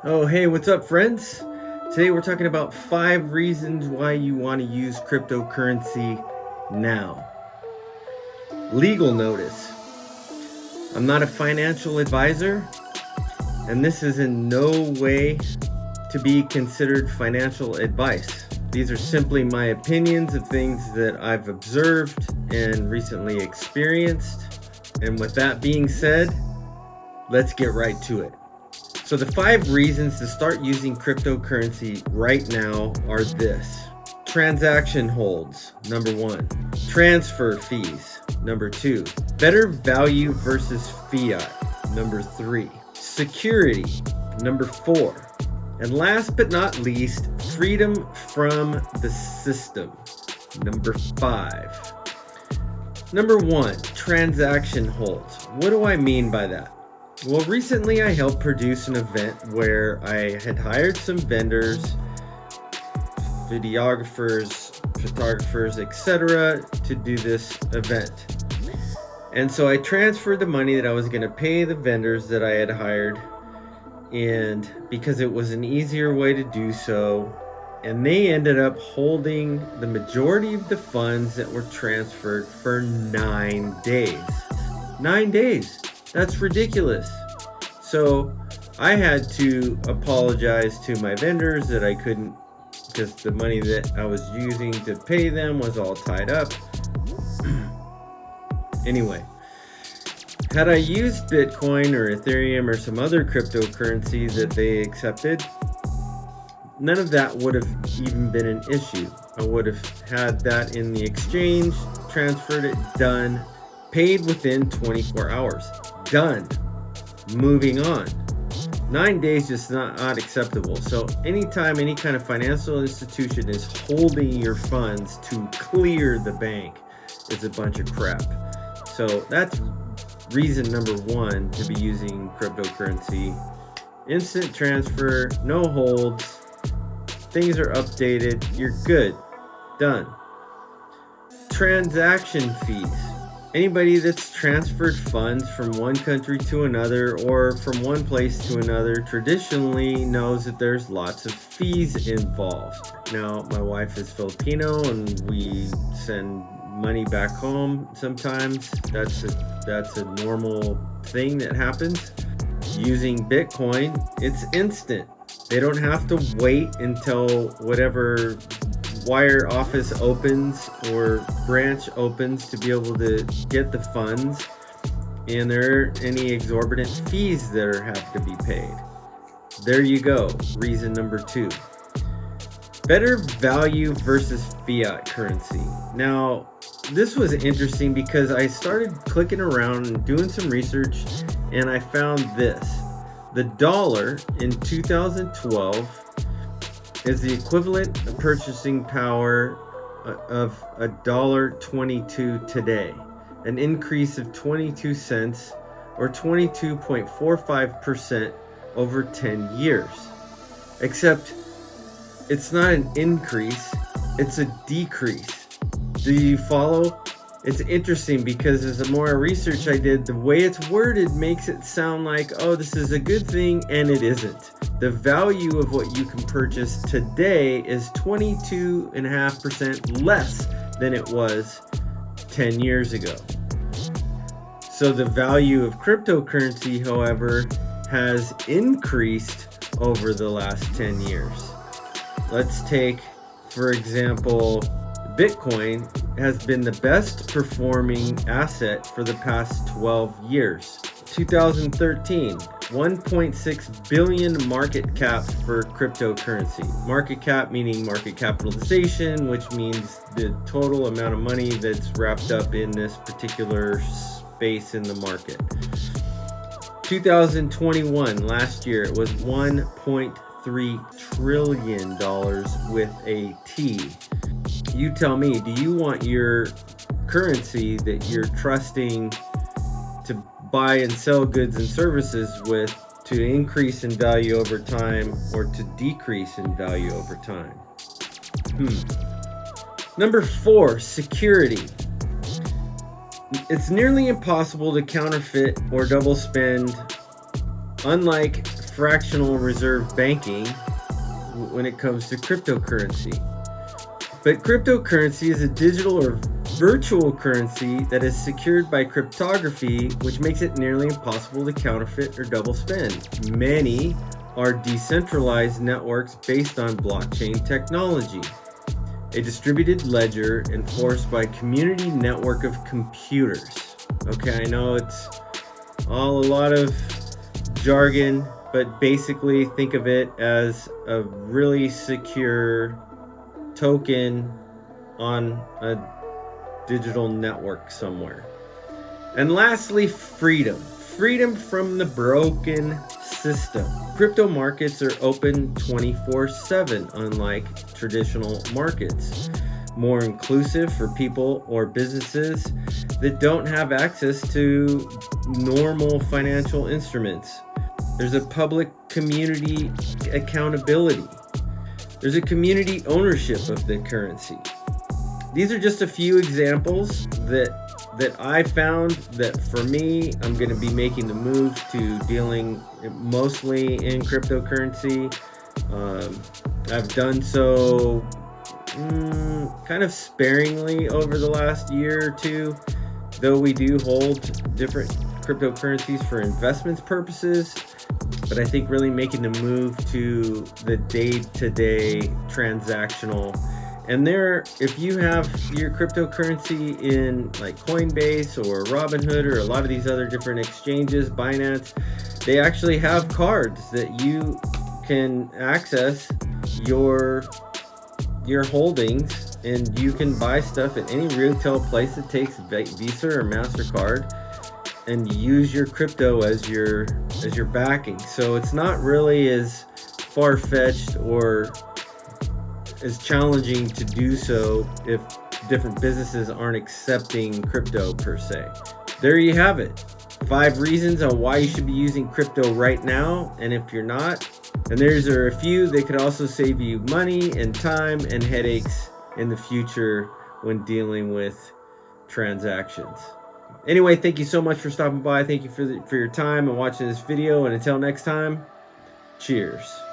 Oh, hey, what's up, friends? Today we're talking about 5 reasons why you want to use cryptocurrency now. Legal notice. I'm not a financial advisor, and this is in no way to be considered financial advice. These are simply my opinions of things that I've observed and recently experienced. And with that being said, let's get right to it. So the 5 reasons to start using cryptocurrency right now are this. Transaction holds, number 1. Transfer fees, number 2. Better value versus fiat, number 3. Security, number 4. And last but not least, freedom from the system, number 5. Number 1, transaction holds. What do I mean by that? Well, recently I helped produce an event where I had hired some vendors, videographers, photographers, etc. to do this event. And so I transferred the money that I was going to pay the vendors that I had hired, and because it was an easier way to do so, and they ended up holding the majority of the funds that were transferred for 9 days. 9 days. That's ridiculous. So I had to apologize to my vendors that I couldn't, because the money that I was using to pay them was all tied up. Anyway, had I used Bitcoin or Ethereum or some other cryptocurrency that they accepted, none of that would have even been an issue. I would have had that in the exchange, transferred it, done, paid within 24 hours. Done. Moving on. 9 days is not acceptable. So anytime any kind of financial institution is holding your funds to clear the bank is a bunch of crap. So that's reason number 1 to be using cryptocurrency. Instant transfer, no holds, things are updated, you're good. Done. Transaction fees. Anybody that's transferred funds from one country to another or from one place to another traditionally knows that there's lots of fees involved. Now, my wife is Filipino and we send money back home sometimes. That's a normal thing that happens. Using Bitcoin, it's instant. They don't have to wait until whatever wire office opens or branch opens to be able to get the funds, and there aren't any exorbitant fees that have to be paid. There you go. Reason number 2. Better value versus fiat currency. Now, this was interesting because I started clicking around and doing some research, and I found this. The dollar in 2012 is the equivalent of purchasing power of $1.22 today, an increase of 22 cents or 22.45% over 10 years. Except it's not an increase, it's a decrease. Do you follow? It's interesting because as the more research I did, the way it's worded makes it sound like, oh, this is a good thing, and it isn't. The value of what you can purchase today is 22.5% less than it was 10 years ago. So the value of cryptocurrency, however, has increased over the last 10 years. Let's take, for example, Bitcoin has been the best performing asset for the past 12 years. 2013, 1.6 billion market cap for cryptocurrency. Market cap meaning market capitalization, which means the total amount of money that's wrapped up in this particular space in the market. 2021, last year, it was $1.3 trillion with a T. You tell me, do you want your currency that you're trusting to buy and sell goods and services with to increase in value over time or to decrease in value over time? Number 4, security. It's nearly impossible to counterfeit or double spend, unlike fractional reserve banking when it comes to cryptocurrency. But cryptocurrency is a digital or virtual currency that is secured by cryptography, which makes it nearly impossible to counterfeit or double spend. Many are decentralized networks based on blockchain technology, a distributed ledger enforced by a community network of computers. Okay, I know it's all a lot of jargon, but basically think of it as a really secure token on a digital network somewhere. And lastly, freedom. Freedom from the broken system. Crypto markets are open 24/7, unlike traditional markets. More inclusive for people or businesses that don't have access to normal financial instruments. There's a public community accountability. There's a community ownership of the currency. These are just a few examples that I found that for me, I'm going to be making the move to dealing mostly in cryptocurrency. I've done so kind of sparingly over the last year or two, though we do hold different cryptocurrencies for investments purposes. But I think really making the move to the day-to-day transactional. And there, if you have your cryptocurrency in like Coinbase or Robinhood or a lot of these other different exchanges, Binance, they actually have cards that you can access your holdings, and you can buy stuff at any retail place that takes Visa or MasterCard and use your crypto as your backing. So it's not really as far-fetched or as challenging to do so if different businesses aren't accepting crypto per se. There you have it. 5 reasons on why you should be using crypto right now, and if you're not, and there's a few that could also save you money and time and headaches in the future when dealing with transactions. Anyway, thank you so much for stopping by. Thank you for your time and watching this video. And until next time, cheers.